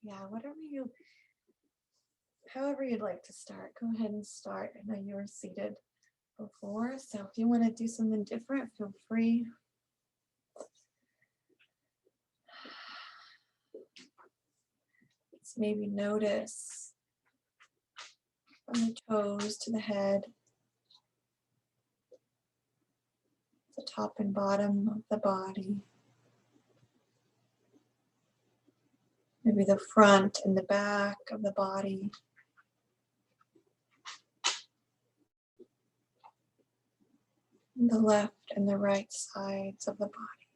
Yeah, however you'd like to start, go ahead and start. I know you were seated before, so if you want to do something different, feel free. Let's maybe notice from the toes to the head, the top and bottom of the body. Maybe the front and the back of the body. And the left and the right sides of the body.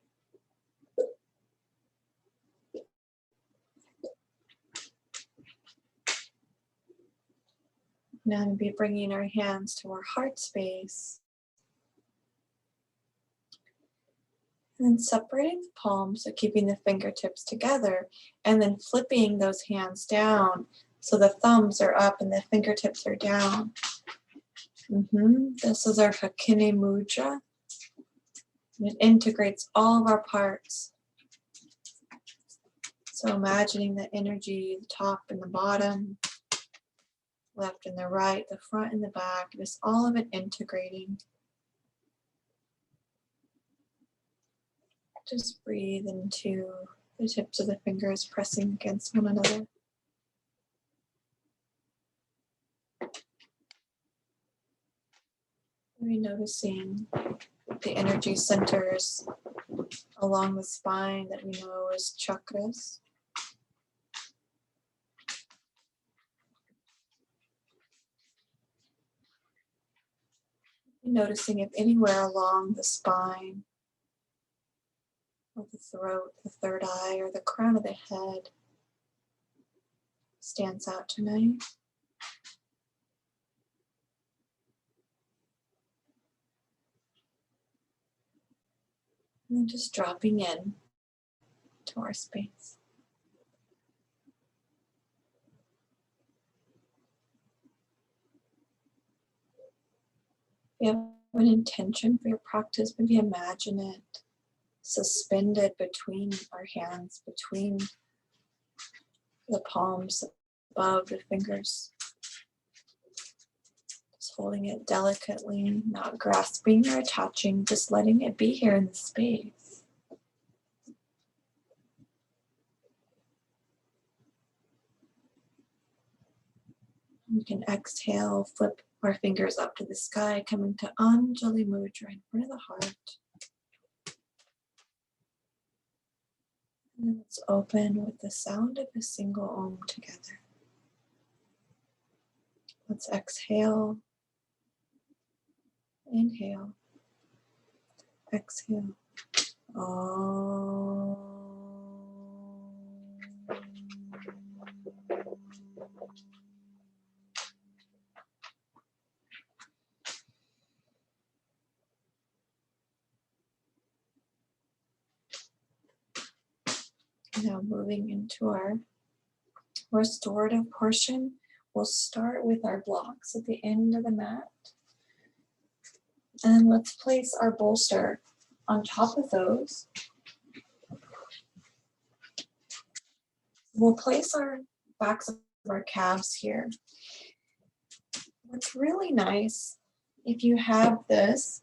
Now to be bringing our hands to our heart space. And then separating the palms, so keeping the fingertips together, and then flipping those hands down so the thumbs are up and the fingertips are down. This is our Hakini Mudra. It integrates all of our parts. So imagining the energy, the top and the bottom, left and the right, the front and the back, just all of it integrating. Just breathe into the tips of the fingers pressing against one another. Maybe noticing the energy centers along the spine that we know as chakras. Noticing if anywhere along the spine, or the throat, the third eye, or the crown of the head stands out tonight. And then just dropping in to our space. If you have an intention for your practice, maybe imagine it suspended between our hands, between the palms, above the fingers. Just holding it delicately, not grasping or attaching, just letting it be here in the space. We can exhale, flip our fingers up to the sky, coming to Anjali Mudra in front of the heart. And then let's open with the sound of a single Om together. Let's exhale, inhale, exhale. Om. Now moving into our restorative portion, we'll start with our blocks at the end of the mat. And let's place our bolster on top of those. We'll place our backs of our calves here. What's really nice, if you have this,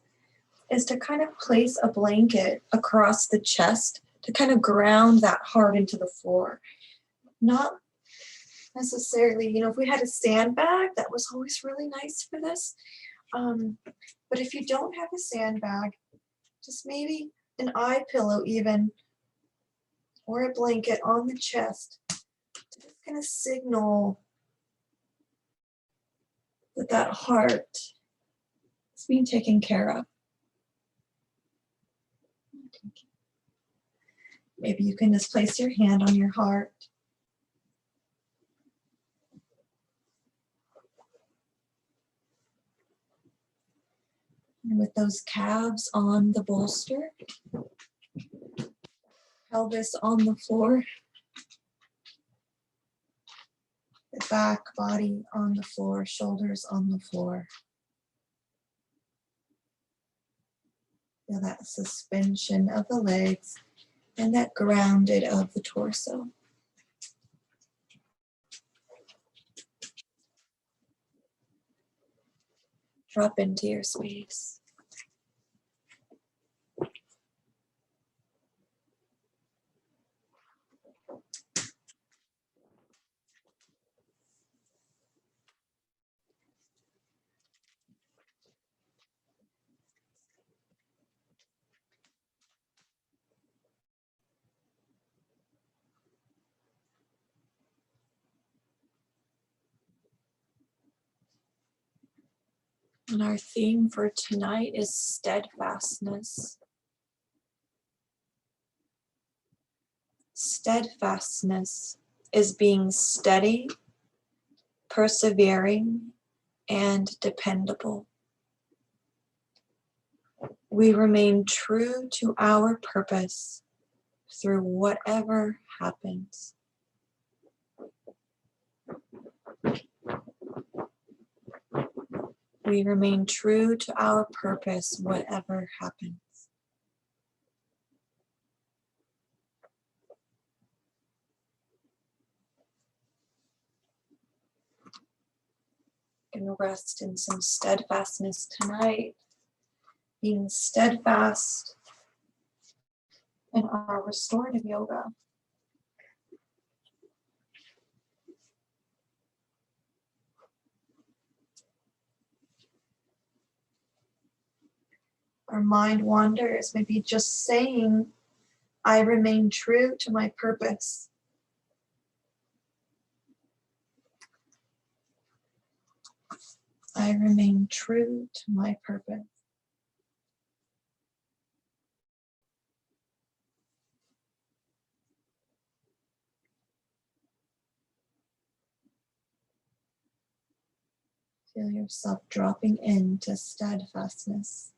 is to kind of place a blanket across the chest to kind of ground that heart into the floor. Not necessarily, if we had a sandbag, that was always really nice for this. But if you don't have a sandbag, just maybe an eye pillow even, or a blanket on the chest to just kind of signal that that heart is being taken care of. Maybe you can just place your hand on your heart. And with those calves on the bolster, pelvis on the floor, the back body on the floor, shoulders on the floor. Feel that suspension of the legs and that grounded of the torso. Drop into your space. And our theme for tonight is steadfastness. Steadfastness is being steady, persevering, and dependable. We remain true to our purpose through whatever happens. We remain true to our purpose, whatever happens. Gonna rest in some steadfastness tonight, being steadfast in our restorative yoga. Our mind wanders, maybe just saying, I remain true to my purpose. I remain true to my purpose. Feel yourself dropping into steadfastness.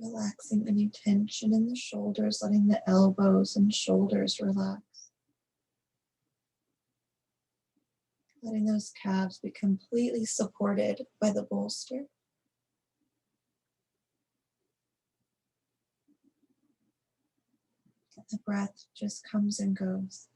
Relaxing any tension in the shoulders, letting the elbows and shoulders relax. Letting those calves be completely supported by the bolster. The breath just comes and goes.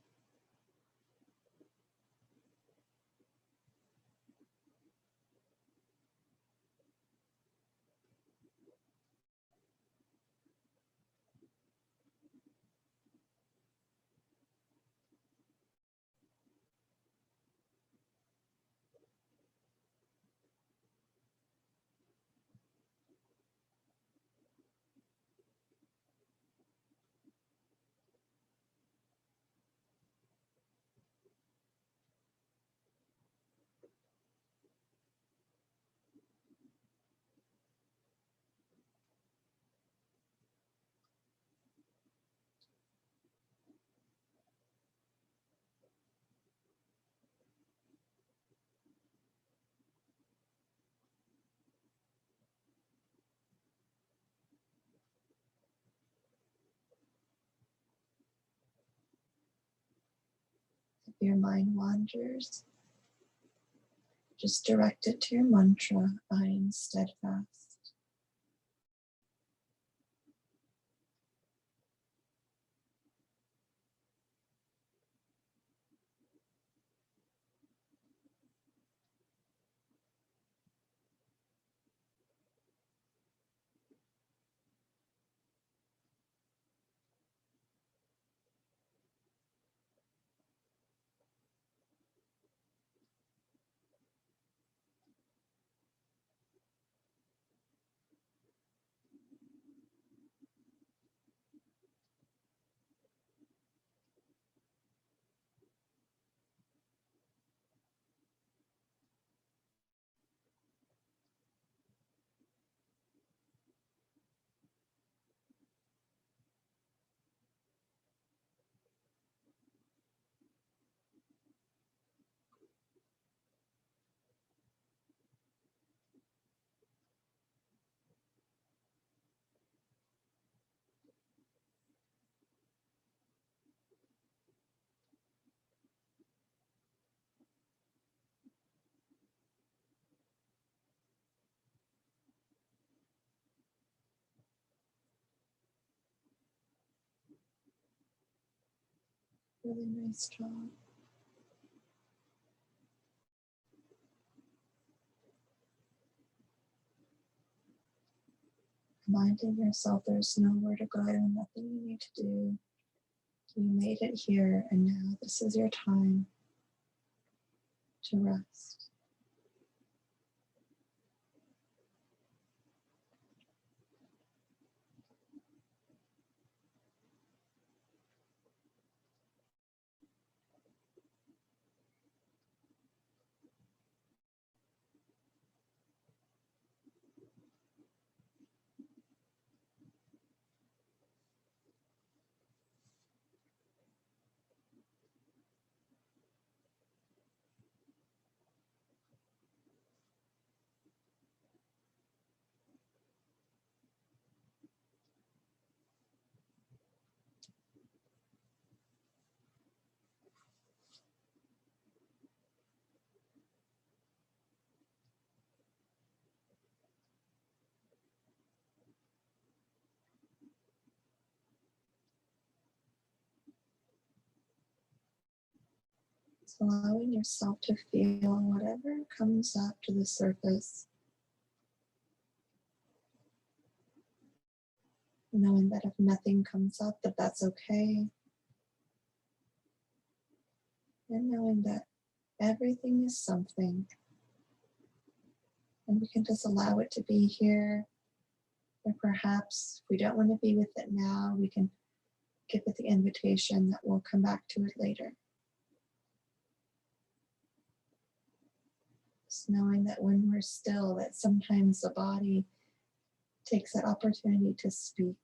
If your mind wanders, just direct it to your mantra, I am steadfast. Really nice job. Reminding yourself there's nowhere to go, nothing you need to do. You made it here, and now this is your time to rest. So allowing yourself to feel whatever comes up to the surface. Knowing that if nothing comes up, that's okay. And knowing that everything is something. And we can just allow it to be here. Or perhaps if we don't want to be with it now, we can give it the invitation that we'll come back to it later. Just knowing that when we're still, that sometimes the body takes that opportunity to speak.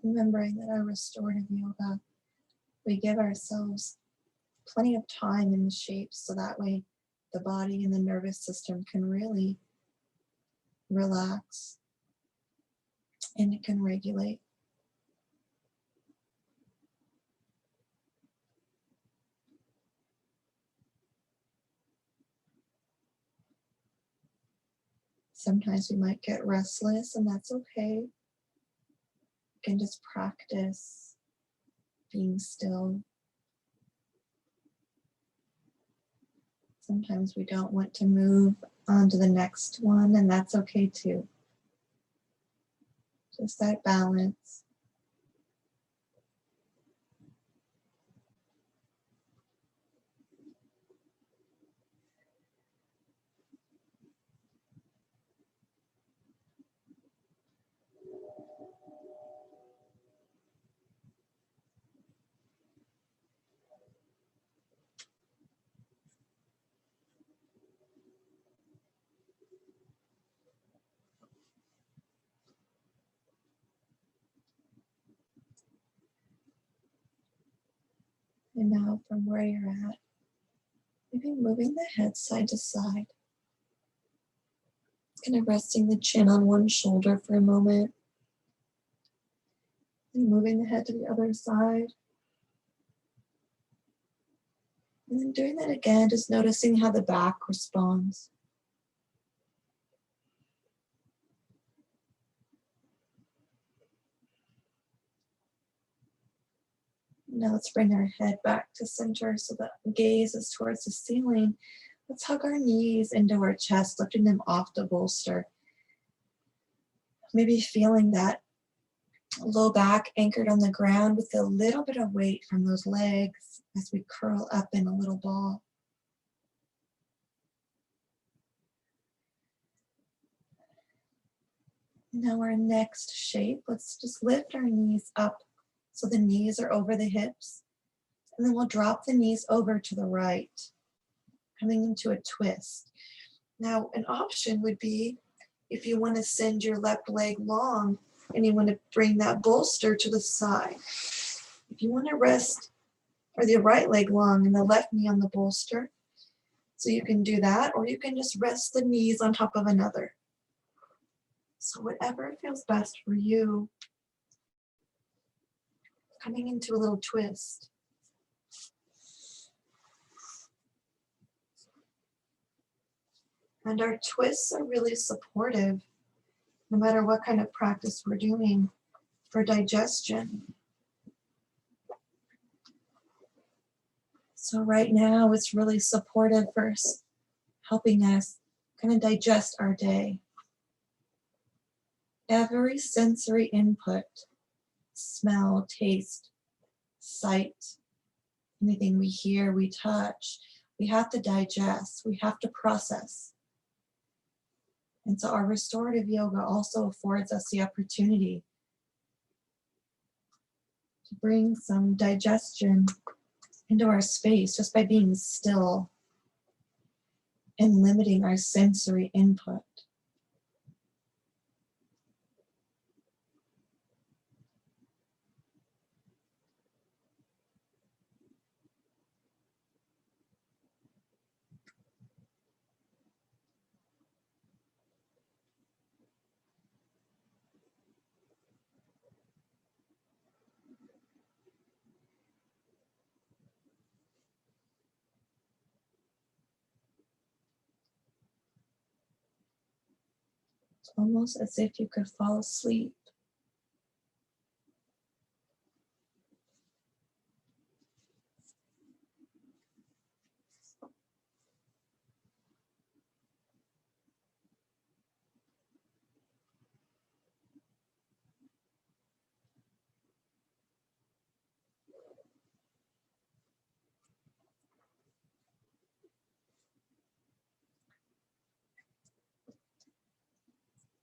Remembering that our restorative yoga, we give ourselves plenty of time in the shapes so that way the body and the nervous system can really relax and it can regulate. Sometimes we might get restless, and that's okay. You can just practice being still. Sometimes we don't want to move on to the next one, and that's okay too. Just that balance. And now from where you're at, maybe moving the head side to side. Kind of resting the chin on one shoulder for a moment. And moving the head to the other side. And then doing that again, just noticing how the back responds. Now let's bring our head back to center so the gaze is towards the ceiling. Let's hug our knees into our chest, lifting them off the bolster. Maybe feeling that low back anchored on the ground with a little bit of weight from those legs as we curl up in a little ball. Now our next shape, let's just lift our knees up so the knees are over the hips. And then we'll drop the knees over to the right, coming into a twist. Now, an option would be if you want to send your left leg long and you want to bring that bolster to the side. If you want to rest or the right leg long and the left knee on the bolster, so you can do that, or you can just rest the knees on top of another. So whatever feels best for you. Coming into a little twist. And our twists are really supportive, no matter what kind of practice we're doing, for digestion. So right now it's really supportive for helping us kind of digest our day. Every sensory input, smell, taste, sight, anything we hear, we touch, we have to digest, we have to process. And so our restorative yoga also affords us the opportunity to bring some digestion into our space just by being still and limiting our sensory input. It's almost as if you could fall asleep.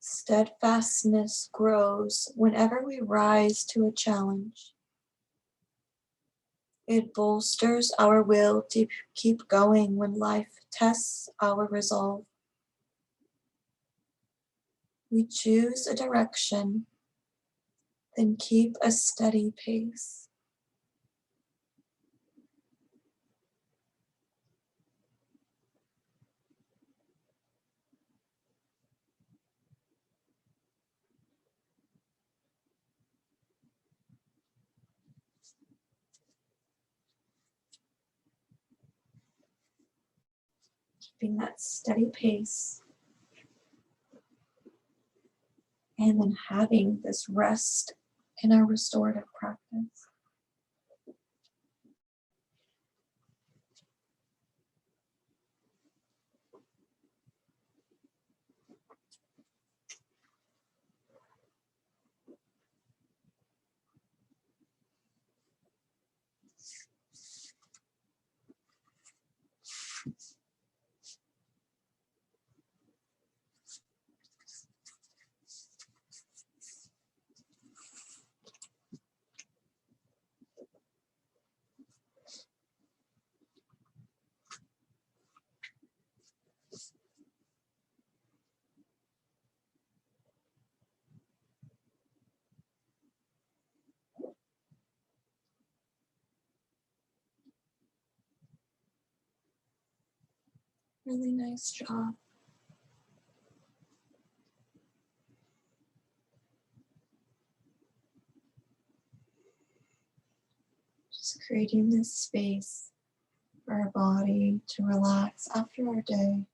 Steadfastness grows whenever we rise to a challenge. It bolsters our will to keep going when life tests our resolve. We choose a direction, then keep a steady pace. Keeping that steady pace. And then having this rest in our restorative practice. Really nice job. Just creating this space for our body to relax after our day.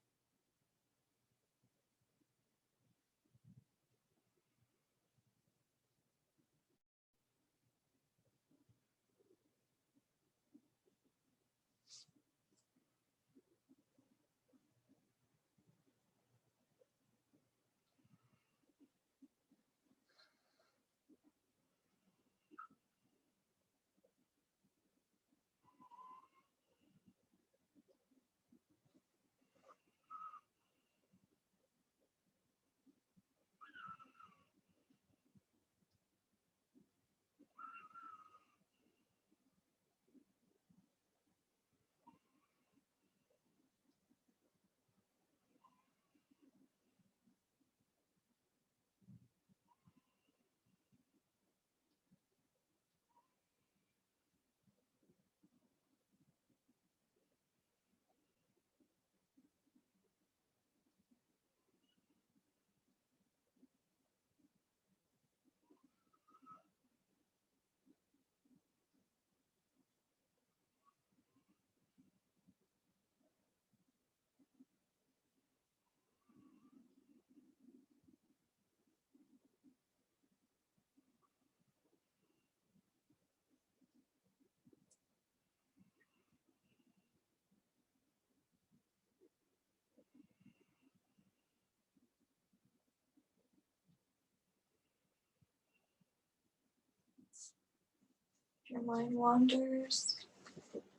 Your mind wanders,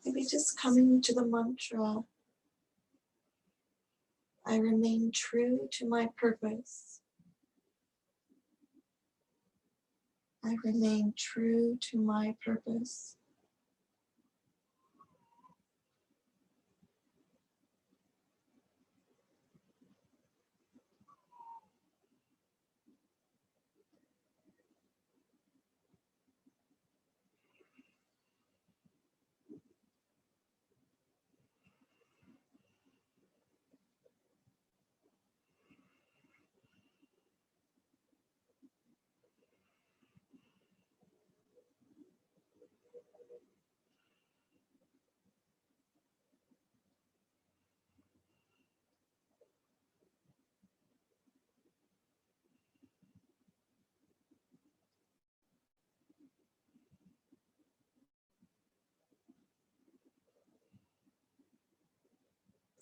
maybe just coming to the mantra, I remain true to my purpose. I remain true to my purpose.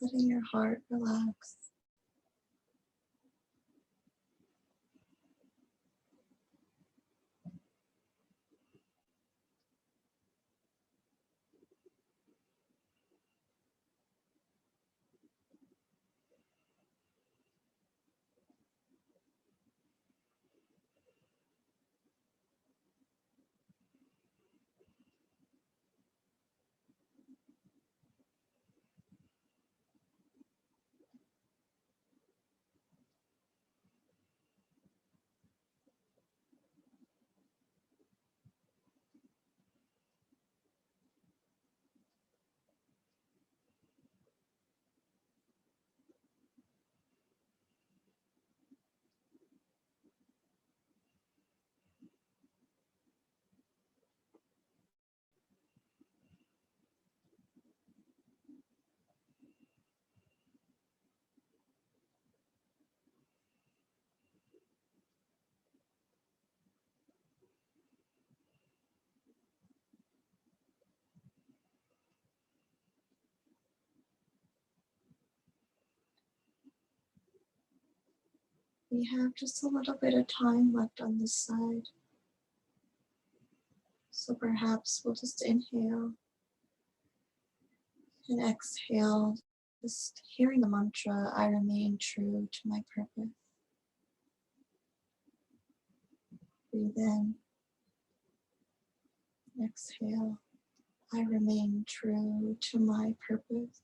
Letting your heart relax. We have just a little bit of time left on this side. So perhaps we'll just inhale and exhale, just hearing the mantra, I remain true to my purpose. Breathe in, exhale, I remain true to my purpose.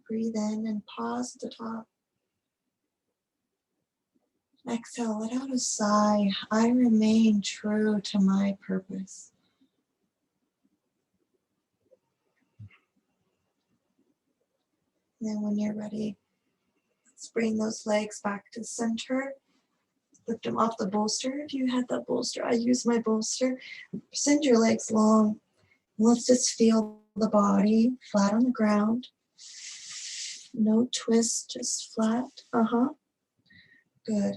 Breathe in and pause at the top. Exhale, let out a sigh. I remain true to my purpose. And then when you're ready, let's bring those legs back to center. Lift them off the bolster. If you had that bolster, I use my bolster. Send your legs long. Let's just feel the body flat on the ground. No twist, just flat. Good.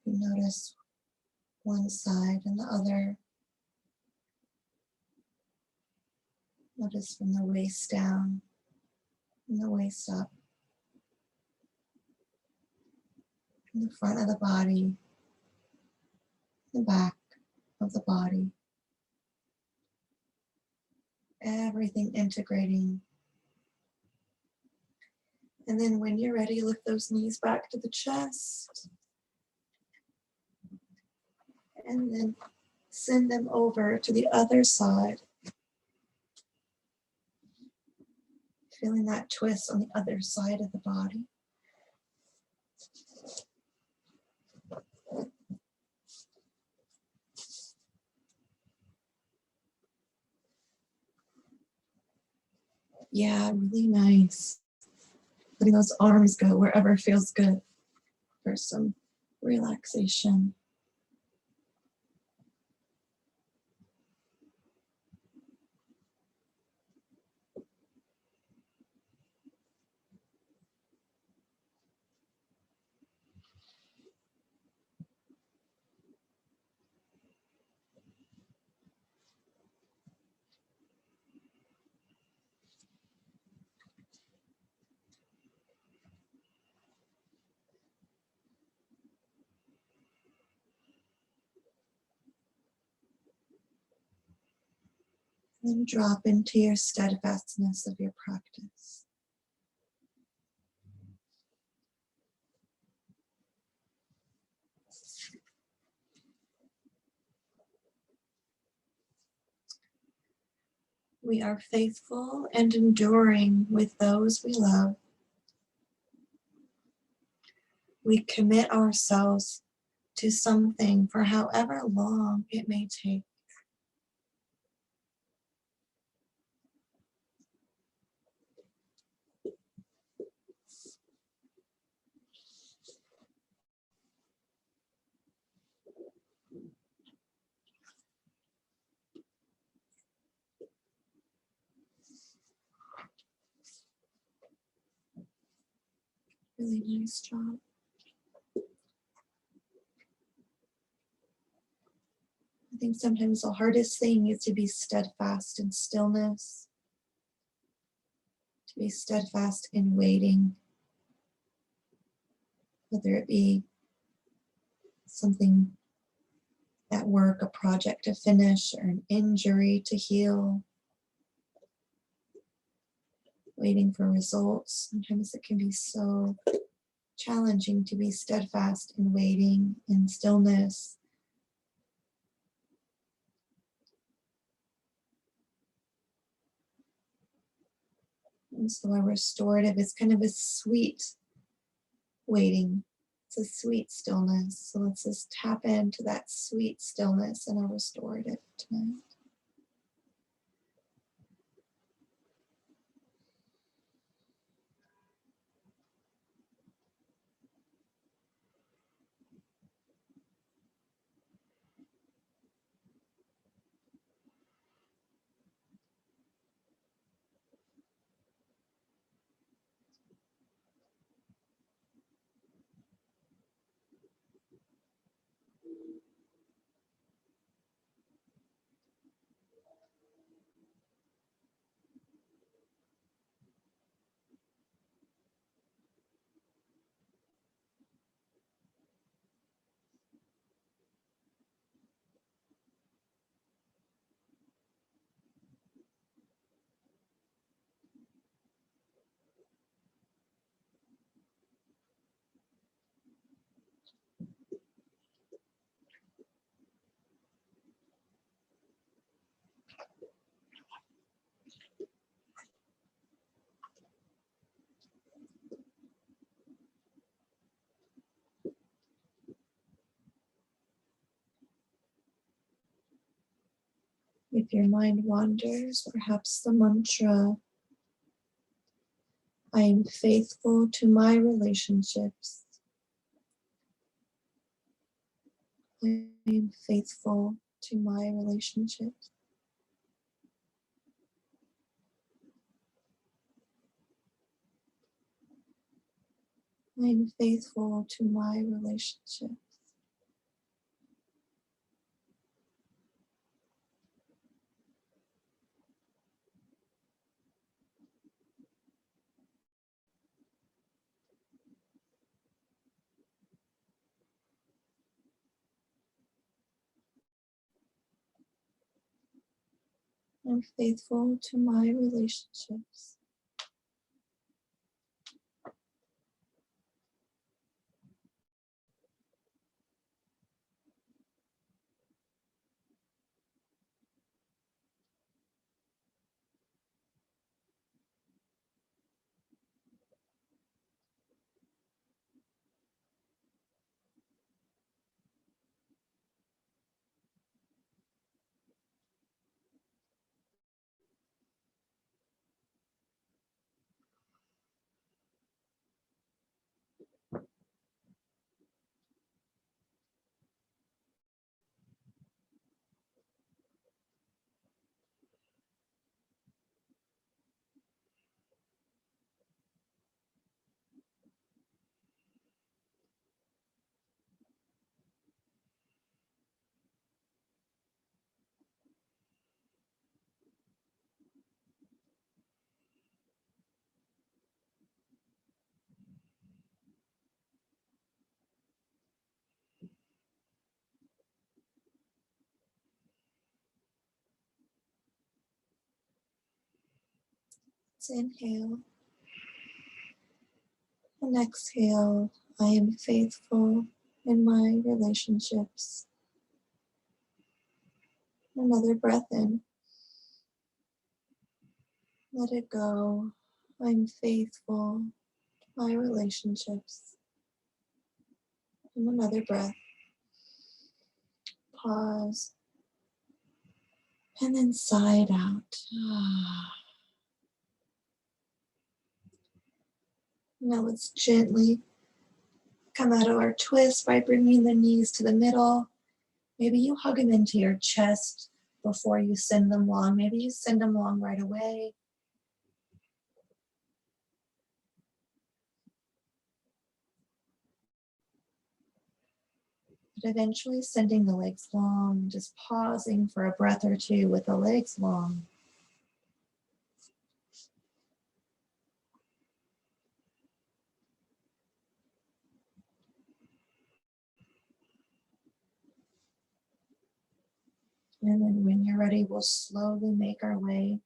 You notice one side and the other. Notice from the waist down and the waist up. From the front of the body, the back of the body. Everything integrating. And then when you're ready, lift those knees back to the chest. And then send them over to the other side. Feeling that twist on the other side of the body. Yeah, really nice. Letting those arms go wherever feels good for some relaxation. And drop into your steadfastness of your practice. We are faithful and enduring with those we love. We commit ourselves to something for however long it may take. Really nice job. I think sometimes the hardest thing is to be steadfast in stillness, to be steadfast in waiting, whether it be something at work, a project to finish, or an injury to heal, waiting for results. Sometimes it can be so challenging to be steadfast in waiting, in stillness. And so a restorative is kind of a sweet waiting. It's a sweet stillness. So let's just tap into that sweet stillness in a restorative tonight. If your mind wanders, perhaps the mantra, I am faithful to my relationships. I am faithful to my relationships. I am faithful to my relationships. I'm faithful to my relationships. Let's inhale and exhale. I am faithful in my relationships. Another breath in. Let it go. I'm faithful to my relationships. And another breath. Pause. And then sigh it out. Now let's gently come out of our twist by bringing the knees to the middle. Maybe you hug them into your chest before you send them long. Maybe you send them long right away. But eventually sending the legs long, just pausing for a breath or two with the legs long. And then when you're ready, we'll slowly make our way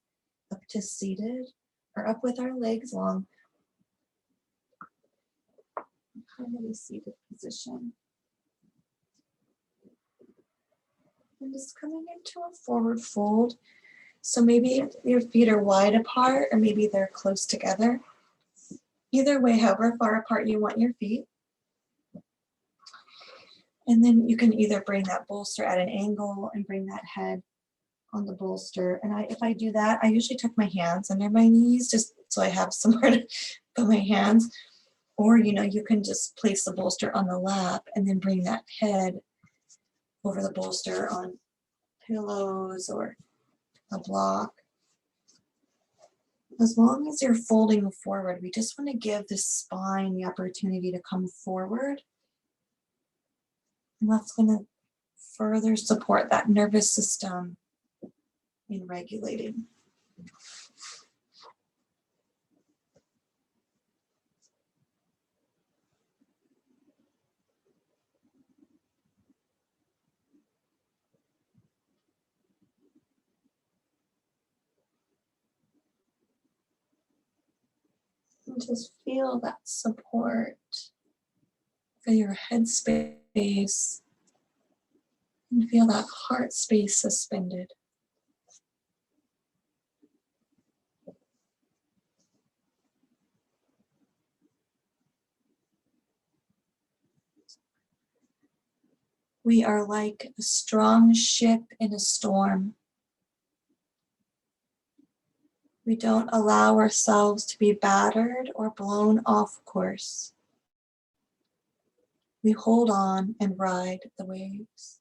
up to seated or up with our legs long. Kind of a seated position. And just coming into a forward fold. So maybe your feet are wide apart or maybe they're close together. Either way, however far apart you want your feet. And then you can either bring that bolster at an angle and bring that head on the bolster. And if I do that, I usually tuck my hands under my knees just so I have somewhere to put my hands. Or, you can just place the bolster on the lap and then bring that head over the bolster on pillows or a block. As long as you're folding forward, we just want to give the spine the opportunity to come forward. And that's going to further support that nervous system in regulating. And just feel that support for your head space and feel that heart space suspended. We are like a strong ship in a storm. We don't allow ourselves to be battered or blown off course. We hold on and ride the waves.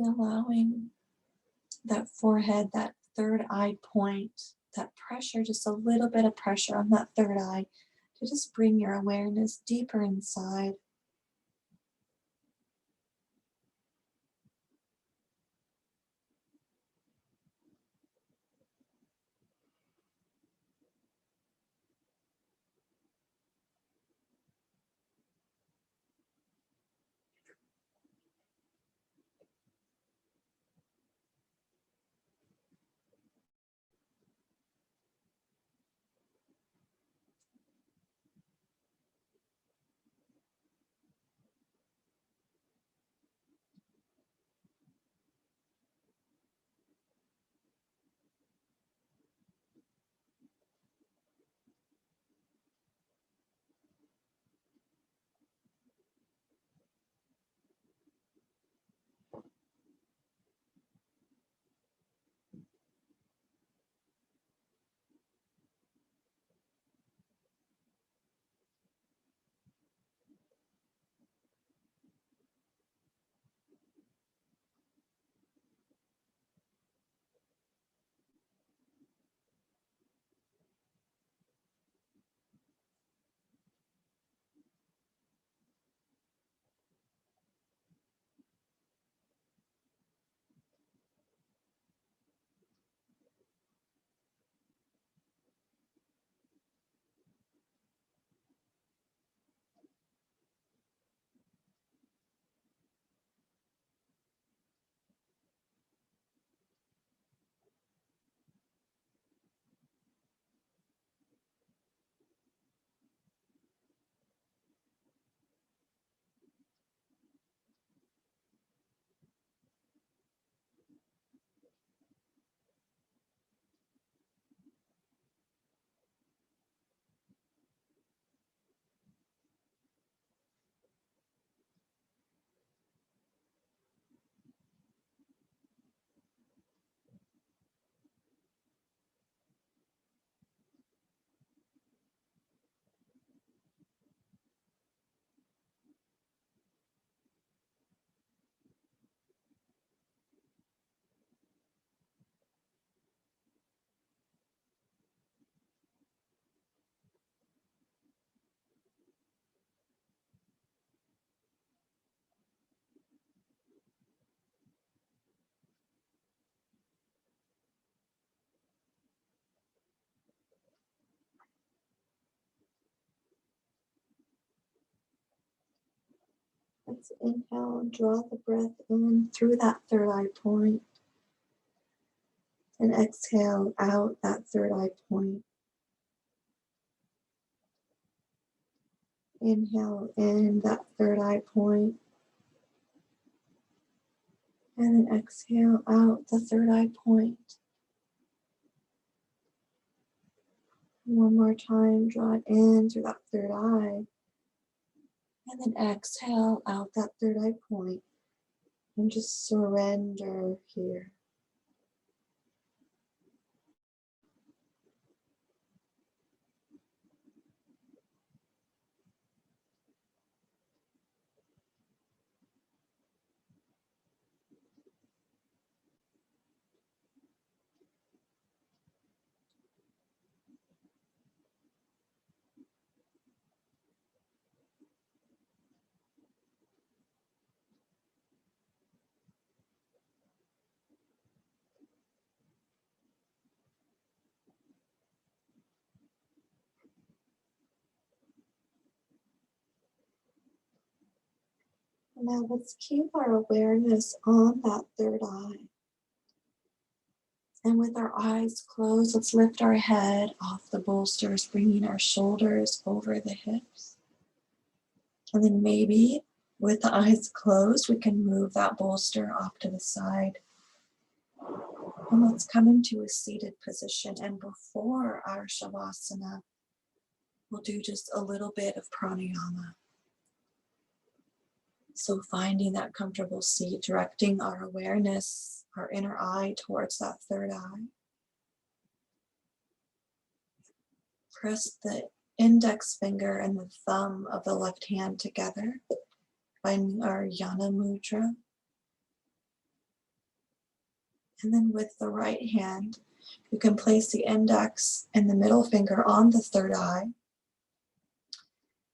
Allowing that forehead, that third eye point, that pressure, just a little bit of pressure on that third eye to just bring your awareness deeper inside. Let's inhale and draw the breath in through that third eye point. And exhale out that third eye point. Inhale in that third eye point. And then exhale out the third eye point. One more time, draw it in through that third eye. And then exhale out that third eye point. And just surrender here. Now let's keep our awareness on that third eye. And with our eyes closed, let's lift our head off the bolsters, bringing our shoulders over the hips. And then maybe with the eyes closed, we can move that bolster off to the side. And let's come into a seated position. And before our shavasana, we'll do just a little bit of pranayama. So finding that comfortable seat, directing our awareness, our inner eye towards that third eye. Press the index finger and the thumb of the left hand together, finding our yana mudra. And then with the right hand, you can place the index and the middle finger on the third eye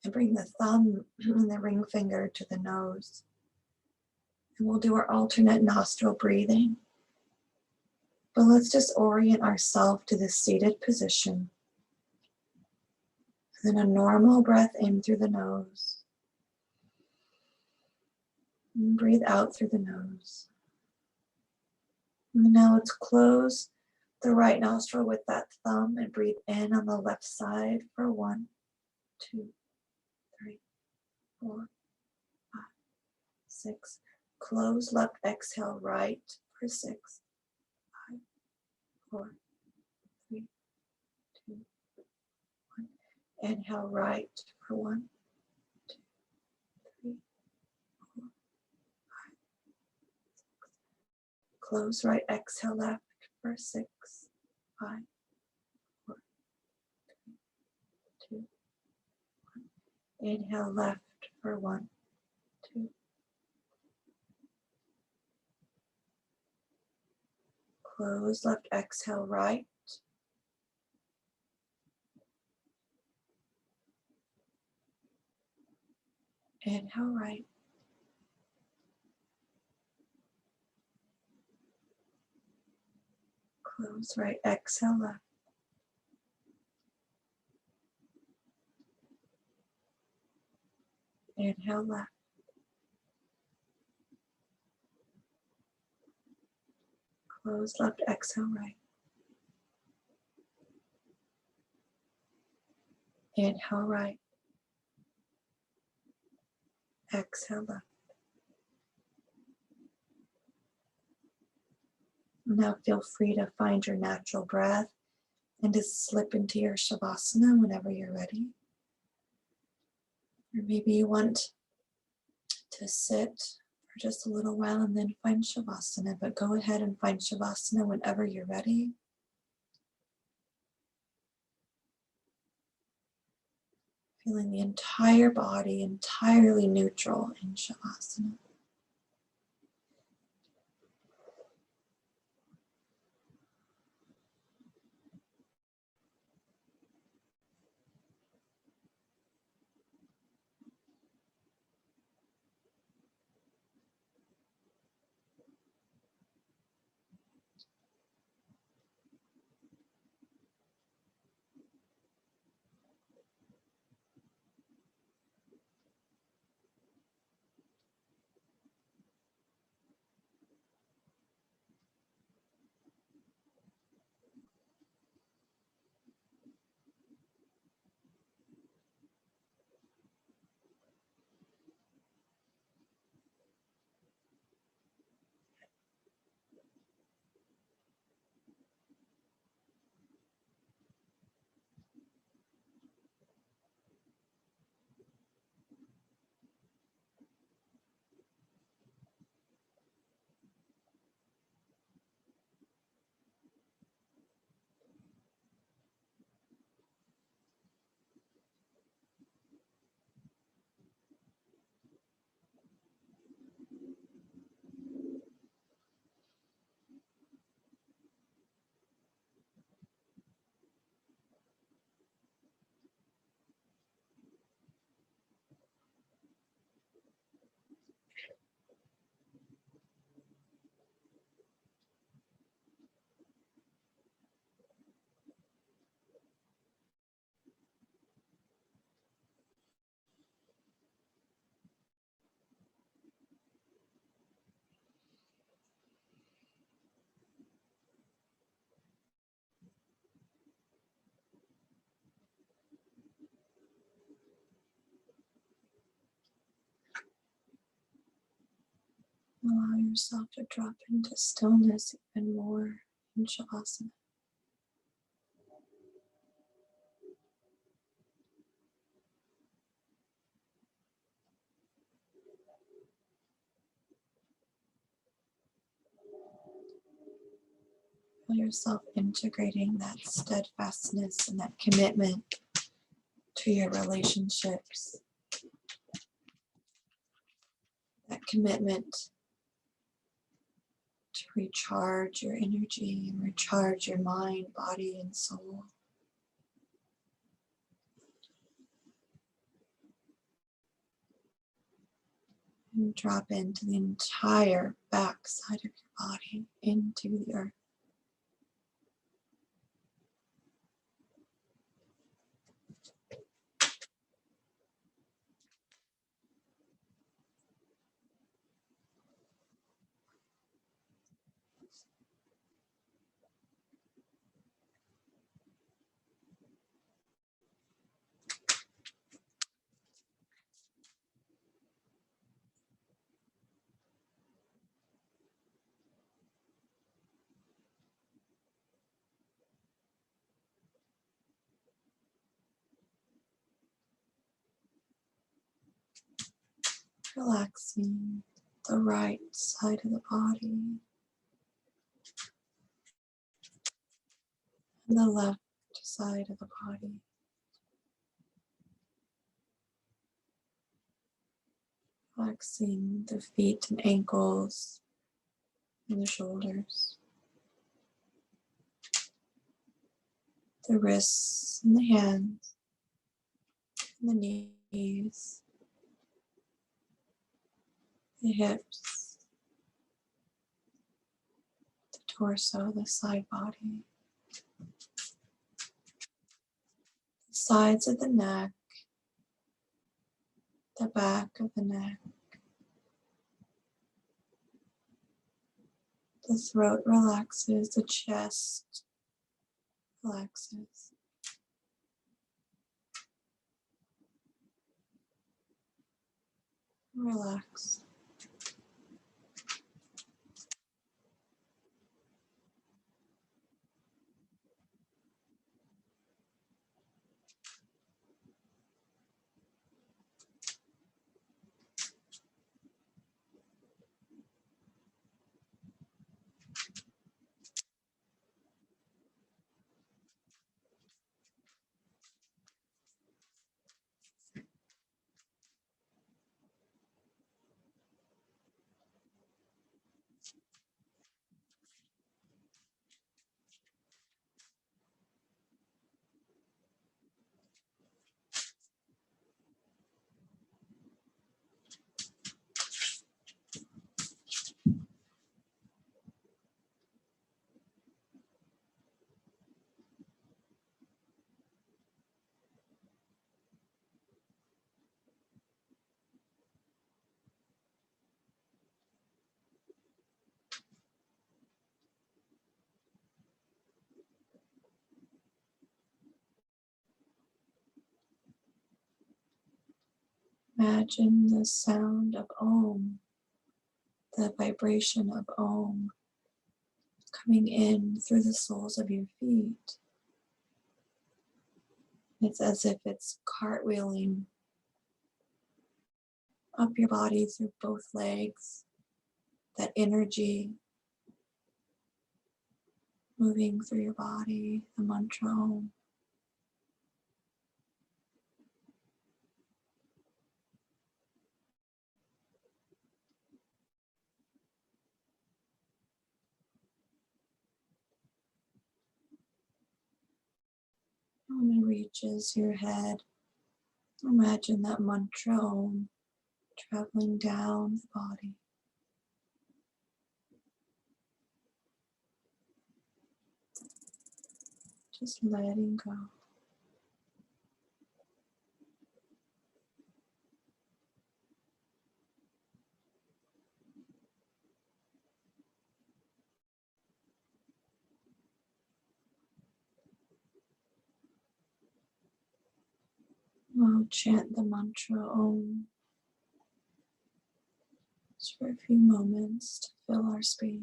and bring the thumb and the ring finger to the nose. And we'll do our alternate nostril breathing. But let's just orient ourselves to this seated position. And then a normal breath in through the nose. And breathe out through the nose. And now let's close the right nostril with that thumb and breathe in on the left side for 1, 2, 3, 4, 5, 6. Close left, exhale right for 6, 5, 4, 3, 2, 1. Inhale right for 1, 2, 3, 4, 5, 6. Close right, exhale left for 6, 5, 4, 3, 2, 1. Inhale left for 1, 2. Close left, exhale right. Inhale right. Close right, exhale left. Inhale left. Close left, exhale right. Inhale right. Exhale left. Now feel free to find your natural breath and to slip into your shavasana whenever you're ready. Or maybe you want to sit for just a little while and then find shavasana, but go ahead and find shavasana whenever you're ready. Feeling the entire body entirely neutral in shavasana. yourself to drop into stillness even more in Shavasana. Feel yourself integrating that steadfastness and that commitment to your relationships, that commitment to recharge your energy and recharge your mind, body, and soul. And drop into the entire back side of your body, into the earth. Relaxing the right side of the body and the left side of the body. Relaxing the feet and ankles and the shoulders, the wrists and the hands and the knees, the hips, the torso, the side body, the sides of the neck, the back of the neck. The throat relaxes, the chest relaxes. Relax. Imagine the sound of Om, the vibration of Om coming in through the soles of your feet. It's as if it's cartwheeling up your body through both legs, that energy moving through your body, the mantra Om. Om reaches your head. Imagine that mantra Om traveling down the body. Just letting go. I'll chant the mantra Om. Just for a few moments to fill our space.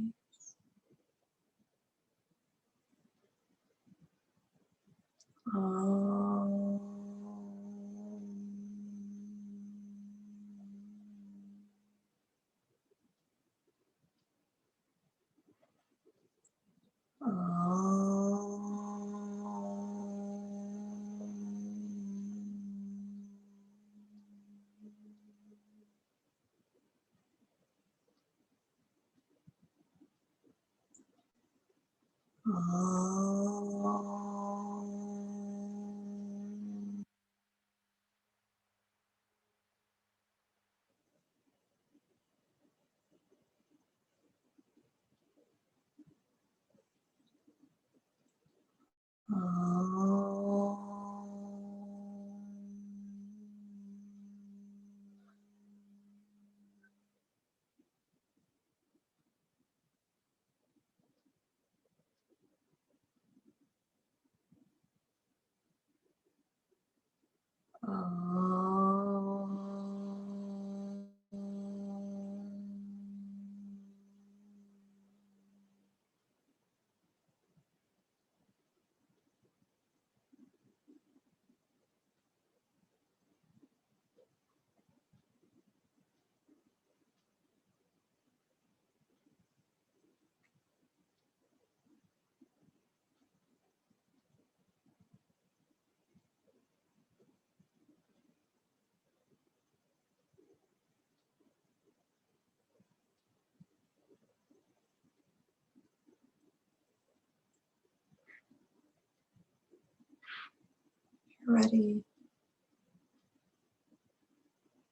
Ready, you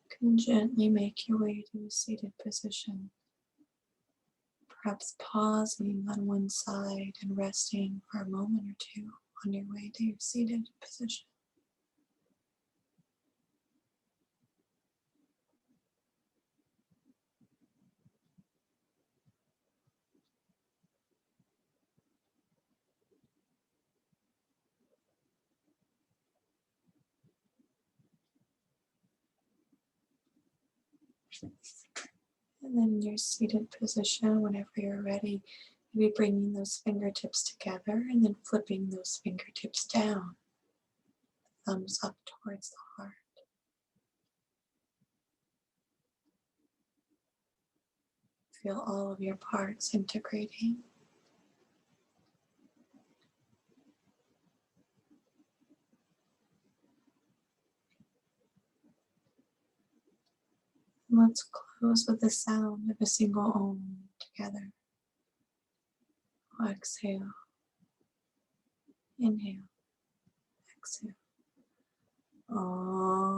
can gently make your way to a seated position, perhaps pausing on one side and resting for a moment or two on your way to your seated position. And then in your seated position, whenever you're ready, maybe bringing those fingertips together and then flipping those fingertips down, thumbs up towards the heart. Feel all of your parts integrating. And let's close with the sound of a single Om together. Exhale, inhale, exhale. Om.